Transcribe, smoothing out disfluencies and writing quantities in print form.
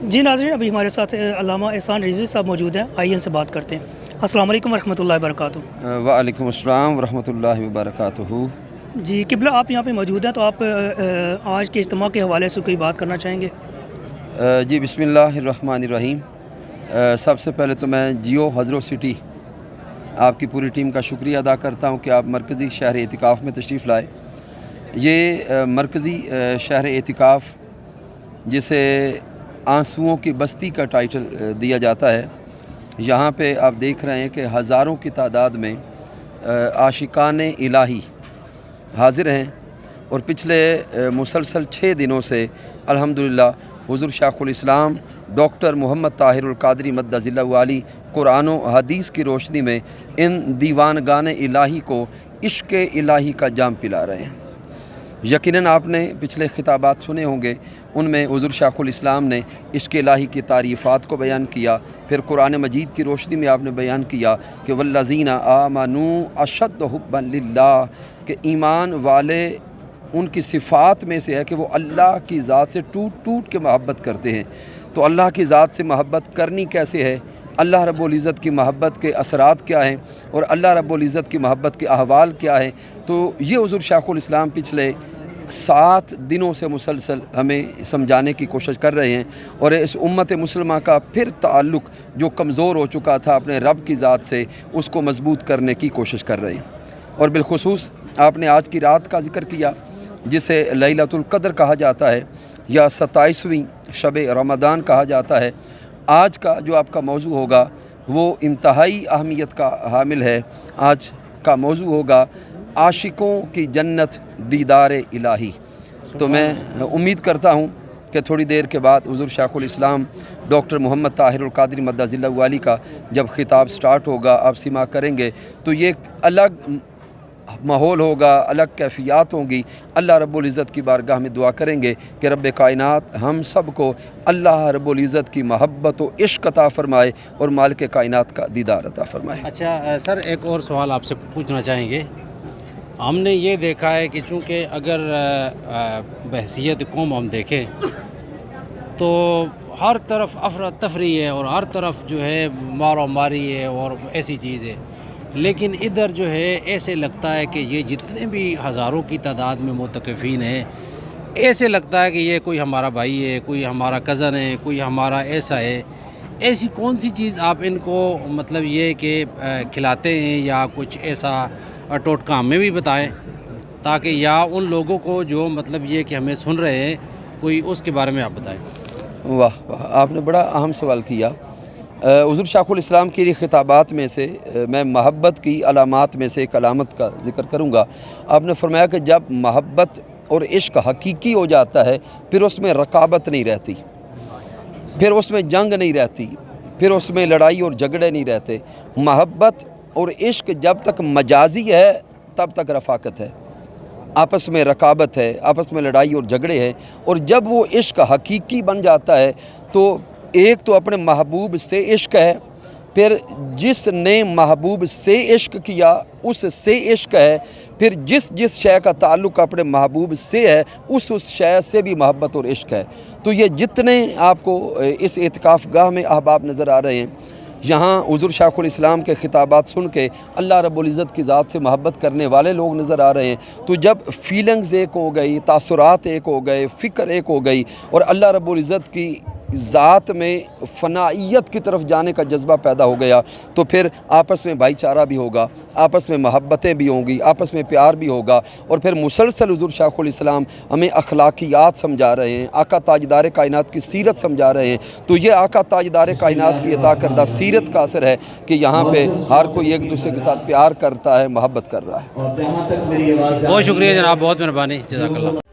जी नाज़रीन, अभी हमारे साथ अल्लामा एहसान रिज़वी साहब मौजूद हैं। आइए इनसे बात करते हैं। अस्सलाम वालेकुम वरहमतुल्लाहि वबरकातुहू। वालेकुम अस्सलाम वरहमतुल्लाहि वबरकातुहू। जी किबला, आप यहाँ पे मौजूद हैं, तो आप आज के इज्तिमा के हवाले से कोई बात करना चाहेंगे? जी बिस्मिल्लाहिर्रहमानिर्रहीम। सबसे पहले तो मैं जियो हज़रो सिटी आपकी पूरी टीम का शुक्रिया अदा करता हूँ कि आप मरकज़ी शहर एतिकाफ़ में तशरीफ़ लाए। ये मरकज़ी शहर एतिकाफ़ जिसे आंसुओं की बस्ती का टाइटल दिया जाता है, यहाँ पे आप देख रहे हैं कि हज़ारों की तादाद में आशिकान इलाही हाज़िर हैं और पिछले मुसलसल 6 दिनों से अल्हम्दुलिल्लाह हुज़ूर शेखुल इस्लाम डॉक्टर मोहम्मद ताहिरुल क़ादरी मद्दज़िल्लहु आली कुरान व हदीस की रोशनी में इन दीवानगान इलाही को इश्क़ इलाही का जाम पिला रहे हैं। यकीनन आपने पिछले खिताबात सुने होंगे, उनमें हुज़ूर शेखुल इस्लाम ने इश्क़ इलाही की तारीफ़ात को बयान किया। फिर कुरान मजीद की रोशनी में आपने बयान किया कि वल्लज़ीना आमनू अशद्द हुब्बन लिल्लाह, कि ईमान वाले उनकी सिफ़ात में से है कि वो अल्लाह की ज़ात से टूट टूट के मोहब्बत करते हैं। तो अल्लाह की ज़ात से मोहब्बत करनी कैसे है, अल्लाह रब्बुल इज़्ज़त की मोहब्बत के असरात क्या हैं और अल्लाह रब्बुल इज़्ज़त की मोहब्बत के अहवाल क्या हैं, तो ये हुज़ूर शेखुल इस्लाम पिछले 7 दिनों से मुसलसल हमें समझाने की कोशिश कर रहे हैं। और इस उम्मत मुसलमा का फिर ताल्लुक़ जो कमज़ोर हो चुका था अपने रब की ज़ात से, उसको मजबूत करने की कोशिश कर रहे हैं। और बिलखुसूस आपने आज की रात का ज़िक्र किया जिसे लैलतुल क़द्र कहा जाता है या 27वीं शब रमज़ान कहा जाता है। आज का जो आपका मौजू होगा वो इंतहाई अहमियत का हामिल है। आज का मौजू होगा आशिकों की जन्नत दीदार इलाही। तो मैं उम्मीद करता हूँ कि थोड़ी देर के बाद हुज़ूर शेखुल इस्लाम डॉक्टर मोहम्मद ताहिरुल क़ादरी मद्दज़िल्लहु आली का जब खिताब स्टार्ट होगा, आप सिमा करेंगे, तो ये एक अलग माहौल होगा, अलग कैफियत होंगी। अल्लाह रब्बुल इज़्ज़त की बारगाह में दुआ करेंगे कि रब्बे कायनात हम सब को अल्लाह रब्बुल इज़्ज़त की मोहब्बत व इश्क़ अता फ़रमाए और मालिक कायनात का दीदार अता फ़रमाए। अच्छा सर, एक और सवाल आपसे पूछना चाहेंगे। हमने ये देखा है कि चूँकि अगर बहसीत कौम हम देखें तो हर तरफ अफरा तफरी है और हर तरफ जो है मारो मारी है और ऐसी चीज़ है, लेकिन इधर जो है ऐसे लगता है कि ये जितने भी हज़ारों की तादाद में मुतक़िफ़ीन हैं, ऐसे लगता है कि ये कोई हमारा भाई है, कोई हमारा कज़न है, कोई हमारा ऐसा है। ऐसी कौन सी चीज़ आप इनको मतलब ये कि खिलाते हैं या कुछ ऐसा टोटका हमें भी बताएं, ताकि या उन लोगों को जो मतलब ये कि हमें सुन रहे हैं, कोई उसके बारे में आप बताएं। वाह वाह, आपने बड़ा अहम सवाल किया। हुज़ूर शेखुल इस्लाम की खिताबात में से मैं मोहब्बत की अलामात में से एक अलामत का ज़िक्र करूँगा। आपने फरमाया कि जब मोहब्बत और इश्क़ हकीकी हो जाता है, फिर उसमें रकाबत नहीं रहती, फिर उसमें जंग नहीं रहती, फिर उसमें लड़ाई और झगड़े नहीं रहते। मोहब्बत और इश्क़ जब तक मजाजी है तब तक रफ़ाकत है, आपस में रकाबत है, आपस में लड़ाई और झगड़े हैं। और जब वो इश्क़ हकीकी बन जाता है तो एक तो अपने महबूब से इश्क़ है, फिर जिसने महबूब से इश्क़ किया उससे इश्क़ है, फिर जिस जिस शय का ताल्लुक़ अपने महबूब से है उस शय से भी मोहब्बत और इश्क़ है। तो ये जितने आपको इस एतिकाफ़ गाह में अहबाब नज़र आ रहे हैं, यहाँ हुज़ूर शेखुल इस्लाम के खिताबात सुन के अल्लाह रब्बुल इज़्ज़त की ज़ात से मोहब्बत करने वाले लोग नज़र आ रहे हैं। तो जब फीलिंग्स एक हो गई, तासुरात एक हो गए, फ़िक्र एक हो गई और अल्लाह रब्बुल इज़्ज़त की ज़ात में फ़नाइयत की तरफ जाने का जज्बा पैदा हो गया, तो फिर आपस में भाईचारा भी होगा, आपस में मोहब्बतें भी होंगी, आपस में प्यार भी होगा। और फिर मुसलसल हुज़ूर शेखुल इस्लाम हमें अखलाकियात समझा रहे हैं, आका ताजदार कायनात की सीरत समझा रहे हैं। तो ये आका ताजदार कायनात की अता करदा सीरत का असर है कि यहाँ पे हर कोई एक दूसरे के साथ प्यार करता है, मोहब्बत कर रहा है। बहुत शुक्रिया जनाब, बहुत मेहरबानी, जज़ाकल्लाह।